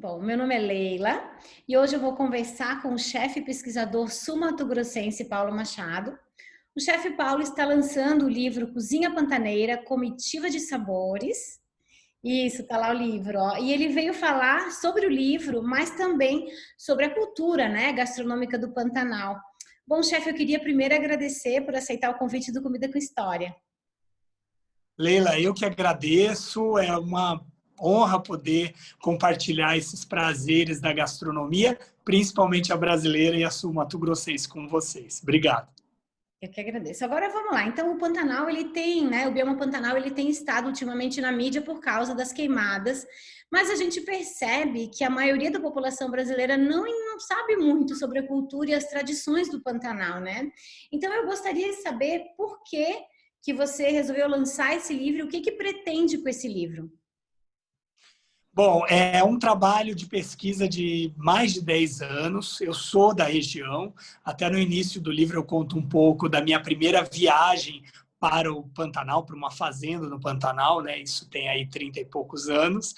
Bom, meu nome é Leila e hoje eu vou conversar com o chefe pesquisador sul-mato-grossense Paulo Machado. O chefe Paulo está lançando o livro Cozinha Pantaneira, Comitiva de Sabores. Isso, tá lá o livro, ó. E ele veio falar sobre o livro, mas também sobre a cultura, né, gastronômica do Pantanal. Bom, chefe, eu queria primeiro agradecer por aceitar o convite do Comida com História. Leila, eu que agradeço, é uma honra poder compartilhar esses prazeres da gastronomia, principalmente a brasileira e a sul-mato-grossense com vocês. Obrigado. Eu que agradeço. Agora vamos lá. Então, o Pantanal, ele tem, né? O bioma Pantanal, ele tem estado ultimamente na mídia por causa das queimadas, mas a gente percebe que a maioria da população brasileira não sabe muito sobre a cultura e as tradições do Pantanal, né? Então, eu gostaria de saber por que você resolveu lançar esse livro e o que pretende com esse livro. Bom, é um trabalho de pesquisa de mais de 10 anos. Eu sou da região. Até no início do livro eu conto um pouco da minha primeira viagem para o Pantanal, para uma fazenda no Pantanal, né? Isso tem aí 30 e poucos anos.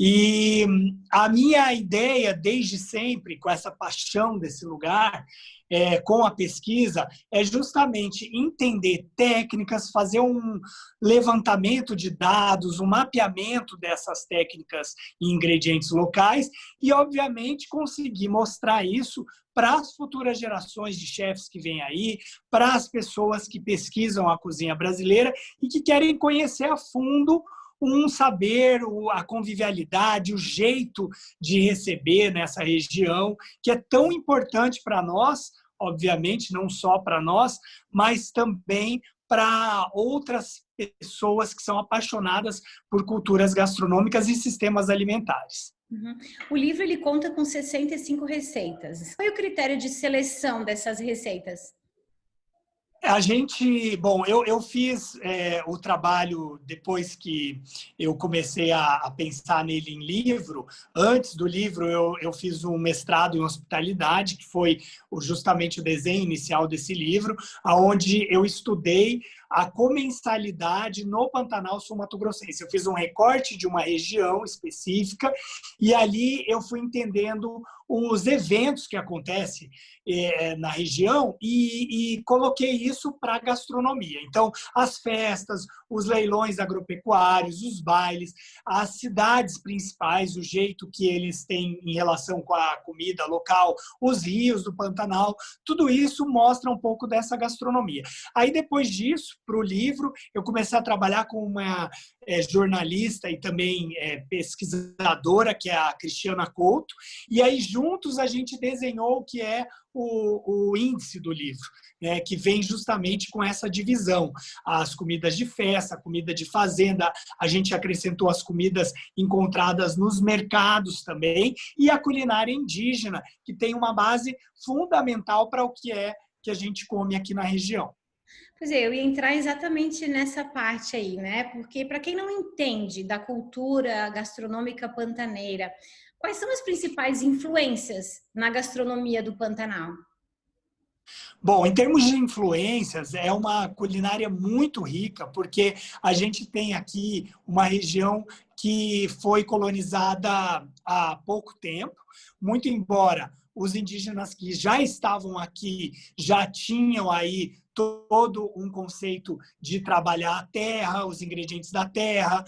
E a minha ideia, desde sempre, com essa paixão desse lugar, com a pesquisa, é justamente entender técnicas, fazer um levantamento de dados, um mapeamento dessas técnicas e ingredientes locais e, obviamente, conseguir mostrar isso para as futuras gerações de chefes que vêm aí, para as pessoas que pesquisam a cozinha brasileira e que querem conhecer a fundo um saber, a convivialidade, o jeito de receber nessa região, que é tão importante para nós, obviamente, não só para nós, mas também para outras pessoas que são apaixonadas por culturas gastronômicas e sistemas alimentares. Uhum. O livro ele conta com 65 receitas. Qual foi o critério de seleção dessas receitas? Eu fiz o trabalho depois que eu comecei a pensar nele em livro. Antes do livro, eu fiz um mestrado em hospitalidade, que foi justamente o desenho inicial desse livro, onde eu estudei a comensalidade no Pantanal Sul-Mato-Grossense. Eu fiz um recorte de uma região específica e ali eu fui entendendo os eventos que acontecem na região e coloquei isso para a gastronomia. Então, as festas, os leilões agropecuários, os bailes, as cidades principais, o jeito que eles têm em relação com a comida local, os rios do Pantanal, tudo isso mostra um pouco dessa gastronomia. Aí, depois disso, para o livro, eu comecei a trabalhar com uma jornalista e também pesquisadora, que é a Cristiana Couto, e aí juntos a gente desenhou o que é o índice do livro, né, que vem justamente com essa divisão. As comidas de festa, a comida de fazenda, a gente acrescentou as comidas encontradas nos mercados também, e a culinária indígena, que tem uma base fundamental para o que é que a gente come aqui na região. Pois é, eu ia entrar exatamente nessa parte aí, né? Porque para quem não entende da cultura gastronômica pantaneira, quais são as principais influências na gastronomia do Pantanal? Bom, em termos de influências, é uma culinária muito rica, porque a gente tem aqui uma região que foi colonizada há pouco tempo, muito embora os indígenas que já estavam aqui já tinham aí todo um conceito de trabalhar a terra, os ingredientes da terra,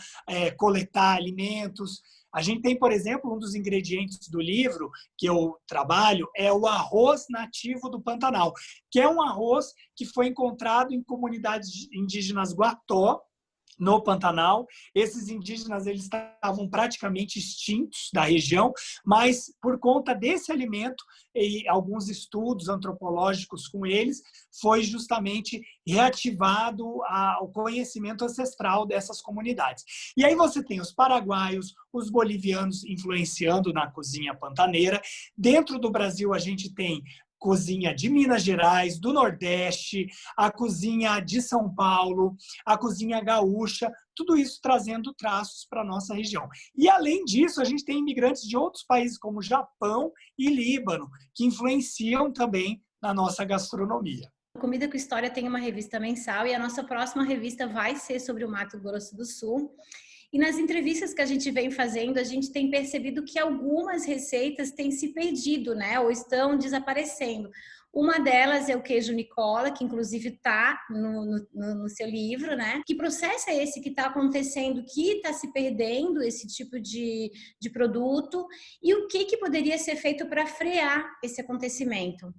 coletar alimentos. A gente tem, por exemplo, um dos ingredientes do livro que eu trabalho é o arroz nativo do Pantanal, que é um arroz que foi encontrado em comunidades indígenas Guató, no Pantanal. Esses indígenas eles estavam praticamente extintos da região, mas por conta desse alimento e alguns estudos antropológicos com eles, foi justamente reativado o conhecimento ancestral dessas comunidades. E aí você tem os paraguaios, os bolivianos influenciando na cozinha pantaneira. Dentro do Brasil a gente tem cozinha de Minas Gerais, do Nordeste, a cozinha de São Paulo, a cozinha gaúcha, tudo isso trazendo traços para a nossa região. E, além disso, a gente tem imigrantes de outros países, como Japão e Líbano, que influenciam também na nossa gastronomia. Comida com História tem uma revista mensal e a nossa próxima revista vai ser sobre o Mato Grosso do Sul. E nas entrevistas que a gente vem fazendo, a gente tem percebido que algumas receitas têm se perdido, né? Ou estão desaparecendo. Uma delas é o queijo Nicola, que inclusive está no seu livro, né? Que processo é esse que está acontecendo, que está se perdendo esse tipo de produto? E o que poderia ser feito para frear esse acontecimento?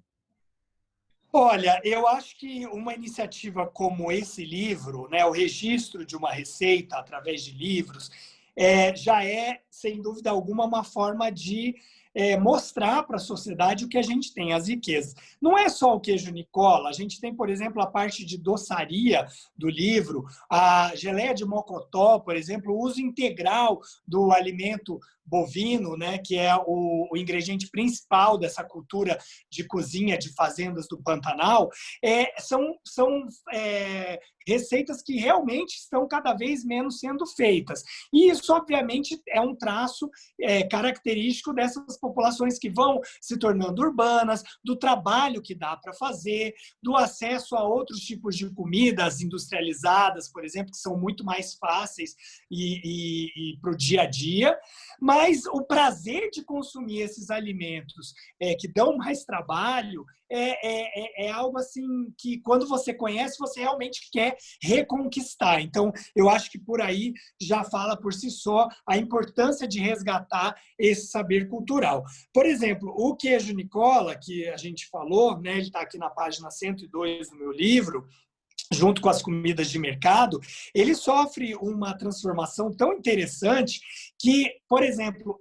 Olha, eu acho que uma iniciativa como esse livro, né, o registro de uma receita através de livros, já é, sem dúvida alguma, uma forma de mostrar para a sociedade o que a gente tem, as riquezas. Não é só o queijo Nicola, a gente tem, por exemplo, a parte de doçaria do livro, a geleia de mocotó, por exemplo, o uso integral do alimento bovino, né, que é o ingrediente principal dessa cultura de cozinha de fazendas do Pantanal, são receitas que realmente estão cada vez menos sendo feitas. E isso, obviamente, é um traço característico dessas populações que vão se tornando urbanas, do trabalho que dá para fazer, do acesso a outros tipos de comidas industrializadas, por exemplo, que são muito mais fáceis e para o dia a dia. Mas o prazer de consumir esses alimentos que dão mais trabalho é algo assim que, quando você conhece, você realmente quer reconquistar. Então, eu acho que por aí já fala por si só a importância de resgatar esse saber cultural. Por exemplo, o queijo Nicola, que a gente falou, né, ele está aqui na página 102 do meu livro, junto com as comidas de mercado, ele sofre uma transformação tão interessante que, por exemplo,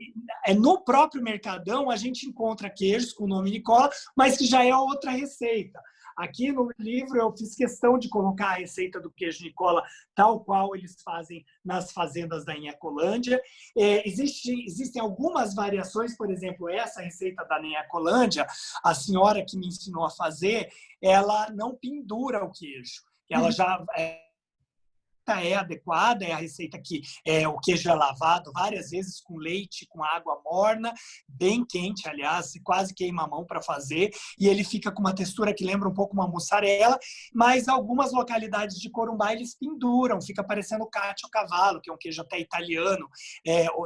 no próprio Mercadão a gente encontra queijos com o nome Nicola, mas que já é outra receita. Aqui no livro eu fiz questão de colocar a receita do queijo Nicola tal qual eles fazem nas fazendas da Inhacolândia. Existem algumas variações, por exemplo, essa receita da Inhacolândia, a senhora que me ensinou a fazer, ela não pendura o queijo. Ela já é adequada, é a receita que o queijo é lavado várias vezes com leite, com água morna, bem quente, aliás, quase queima a mão para fazer, e ele fica com uma textura que lembra um pouco uma mussarela, mas algumas localidades de Corumbá eles penduram, fica parecendo cacio cavallo, que é um queijo até italiano,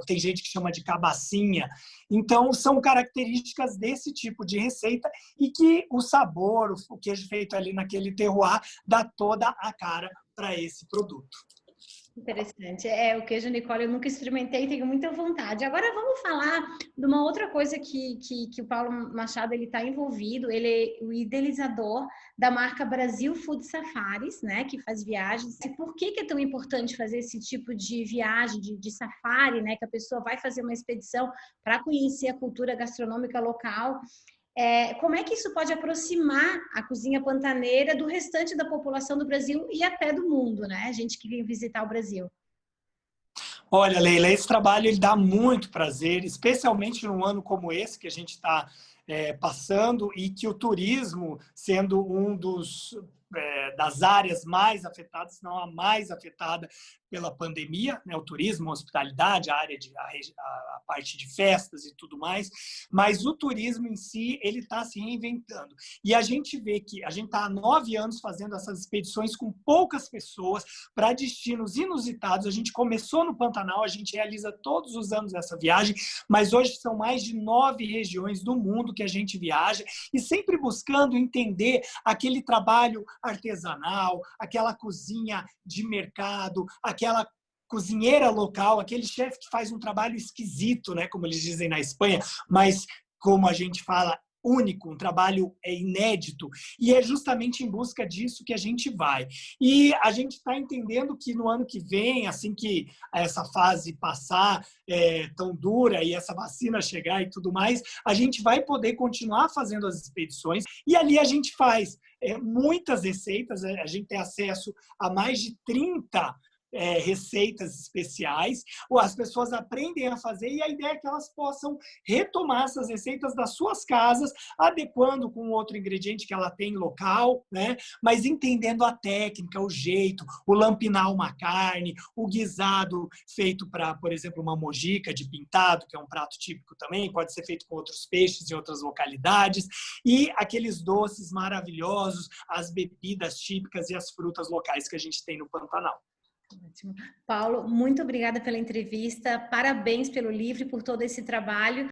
tem gente que chama de cabacinha. Então, são características desse tipo de receita e que o sabor, o queijo feito ali naquele terroir, dá toda a cara para esse produto. Interessante. O queijo Nicole eu nunca experimentei, tenho muita vontade. Agora vamos falar de uma outra coisa que o Paulo Machado ele está envolvido. Ele é o idealizador da marca Brasil Food Safaris, né? Que faz viagens. E por que é tão importante fazer esse tipo de viagem, de safari, né? Que a pessoa vai fazer uma expedição para conhecer a cultura gastronômica local. Como é que isso pode aproximar a cozinha pantaneira do restante da população do Brasil e até do mundo, né? A gente que vem visitar o Brasil. Olha, Leila, esse trabalho ele dá muito prazer, especialmente num ano como esse que a gente está passando e que o turismo, sendo um das áreas mais afetadas, se não a mais afetada pela pandemia, né? O turismo, a hospitalidade, a parte de festas e tudo mais, mas o turismo em si, ele está se reinventando. E a gente vê que a gente está há 9 anos fazendo essas expedições com poucas pessoas para destinos inusitados. A gente começou no Pantanal, a gente realiza todos os anos essa viagem, mas hoje são mais de 9 regiões do mundo que a gente viaja e sempre buscando entender aquele trabalho artesanal, aquela cozinha de mercado, aquela cozinheira local, aquele chefe que faz um trabalho esquisito, né, como eles dizem na Espanha, mas como a gente fala, único, um trabalho inédito, e é justamente em busca disso que a gente vai. E a gente está entendendo que no ano que vem, assim que essa fase passar tão dura e essa vacina chegar e tudo mais, a gente vai poder continuar fazendo as expedições e ali a gente faz muitas receitas, a gente tem acesso a mais de 30 receitas especiais, ou as pessoas aprendem a fazer e a ideia é que elas possam retomar essas receitas das suas casas, adequando com outro ingrediente que ela tem local, né? Mas entendendo a técnica, o jeito, o lampinar uma carne, o guisado feito para, por exemplo, uma mojica de pintado, que é um prato típico também, pode ser feito com outros peixes em outras localidades, e aqueles doces maravilhosos, as bebidas típicas e as frutas locais que a gente tem no Pantanal. Ótimo. Paulo, muito obrigada pela entrevista, parabéns pelo livro e por todo esse trabalho.